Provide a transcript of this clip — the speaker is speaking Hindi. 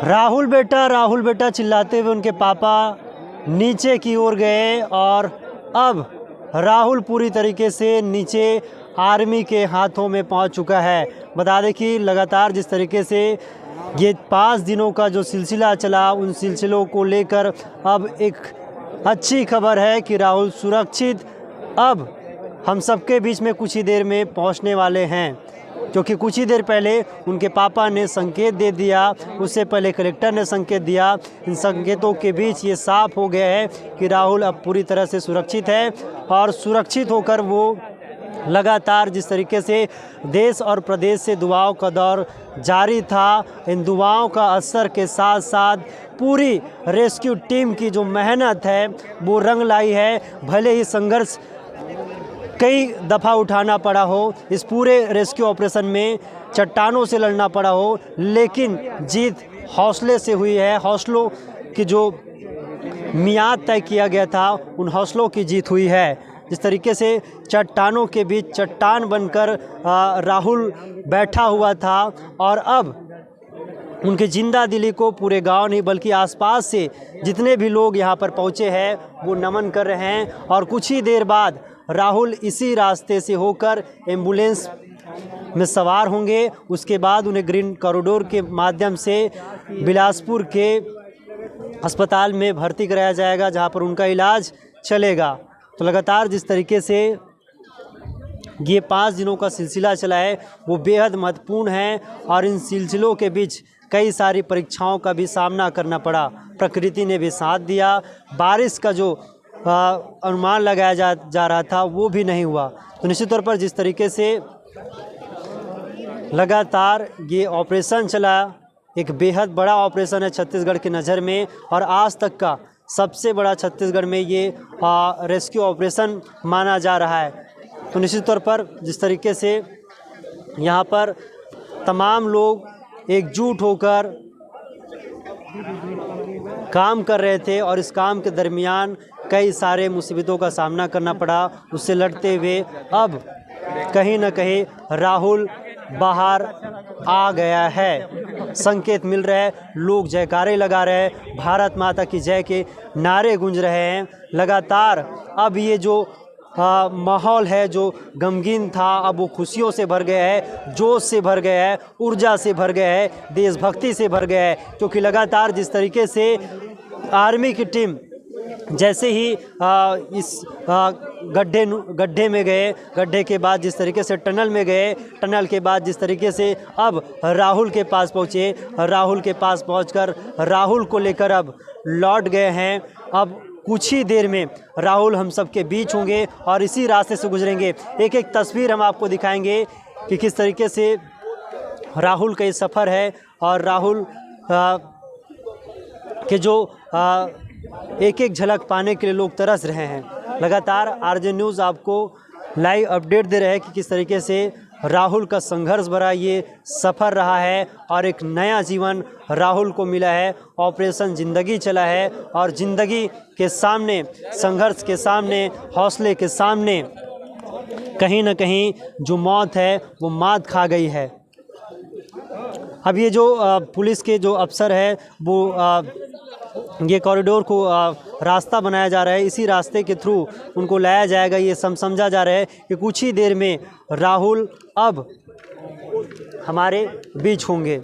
राहुल बेटा चिल्लाते हुए उनके पापा नीचे की ओर गए और अब राहुल पूरी तरीके से नीचे आर्मी के हाथों में पहुंच चुका है। बता दें कि लगातार जिस तरीके से ये 5 दिनों का जो सिलसिला चला, उन सिलसिलों को लेकर अब एक अच्छी खबर है कि राहुल सुरक्षित अब हम सबके बीच में कुछ ही देर में पहुंचने वाले हैं, क्योंकि कुछ ही देर पहले उनके पापा ने संकेत दे दिया, उससे पहले कलेक्टर ने संकेत दिया। इन संकेतों के बीच ये साफ हो गया है कि राहुल अब पूरी तरह से सुरक्षित है और सुरक्षित होकर वो लगातार जिस तरीके से देश और प्रदेश से दुआओं का दौर जारी था, इन दुआओं का असर के साथ साथ पूरी रेस्क्यू टीम की जो मेहनत है वो रंग लाई है। भले ही संघर्ष कई दफ़ा उठाना पड़ा हो, इस पूरे रेस्क्यू ऑपरेशन में चट्टानों से लड़ना पड़ा हो, लेकिन जीत हौसले से हुई है। हौसलों की जो मियाद तय किया गया था, उन हौसलों की जीत हुई है। जिस तरीके से चट्टानों के बीच चट्टान बनकर राहुल बैठा हुआ था और अब उनकी जिंदा दिली को पूरे गांव नहीं बल्कि आसपास से जितने भी लोग यहां पर पहुंचे हैं वो नमन कर रहे हैं। और कुछ ही देर बाद राहुल इसी रास्ते से होकर एम्बुलेंस में सवार होंगे। उसके बाद उन्हें ग्रीन कॉरिडोर के माध्यम से बिलासपुर के अस्पताल में भर्ती कराया जाएगा, जहां पर उनका इलाज चलेगा। तो लगातार जिस तरीके से ये 5 दिनों का सिलसिला चला है वो बेहद महत्वपूर्ण है और इन सिलसिलों के बीच कई सारी परीक्षाओं का भी सामना करना पड़ा। प्रकृति ने भी साथ दिया, बारिश का जो अनुमान लगाया जा रहा था वो भी नहीं हुआ। तो निश्चित तौर पर जिस तरीके से लगातार ये ऑपरेशन चला, एक बेहद बड़ा ऑपरेशन है छत्तीसगढ़ की नज़र में और आज तक का सबसे बड़ा छत्तीसगढ़ में ये रेस्क्यू ऑपरेशन माना जा रहा है। तो निश्चित तौर पर जिस तरीके से यहाँ पर तमाम लोग एकजुट होकर काम कर रहे थे और इस काम के दरमियान कई सारे मुसीबतों का सामना करना पड़ा, उससे लड़ते हुए अब कहीं ना कहीं राहुल बाहर आ गया है। संकेत मिल रहा है, लोग जयकारे लगा रहे हैं, भारत माता की जय के नारे गूंज रहे हैं। लगातार अब ये जो माहौल है जो गमगीन था, अब वो खुशियों से भर गया है, जोश से भर गया है, ऊर्जा से भर गया है, देशभक्ति से भर गया है। क्योंकि लगातार जिस तरीके से आर्मी की टीम जैसे ही इस गड्ढे में गए, गड्ढे के बाद जिस तरीके से टनल में गए, टनल के बाद जिस तरीके से अब राहुल के पास पहुँचे, राहुल के पास पहुंचकर राहुल को लेकर अब लौट गए हैं। अब कुछ ही देर में राहुल हम सब के बीच होंगे और इसी रास्ते से गुजरेंगे। एक एक तस्वीर हम आपको दिखाएंगे कि किस तरीके से राहुल का ये सफ़र है और राहुल के जो एक एक झलक पाने के लिए लोग तरस रहे हैं। लगातार आरजे न्यूज़ आपको लाइव अपडेट दे रहे हैं कि किस तरीके से राहुल का संघर्ष भरा ये सफ़र रहा है और एक नया जीवन राहुल को मिला है। ऑपरेशन ज़िंदगी चला है और ज़िंदगी के सामने, संघर्ष के सामने, हौसले के सामने कहीं ना कहीं जो मौत है वो मात खा गई है। अब ये जो पुलिस के जो अफसर है वो ये कॉरिडोर को रास्ता बनाया जा रहा है, इसी रास्ते के थ्रू उनको लाया जाएगा। ये समझा जा रहा है कि कुछ ही देर में राहुल अब हमारे बीच होंगे।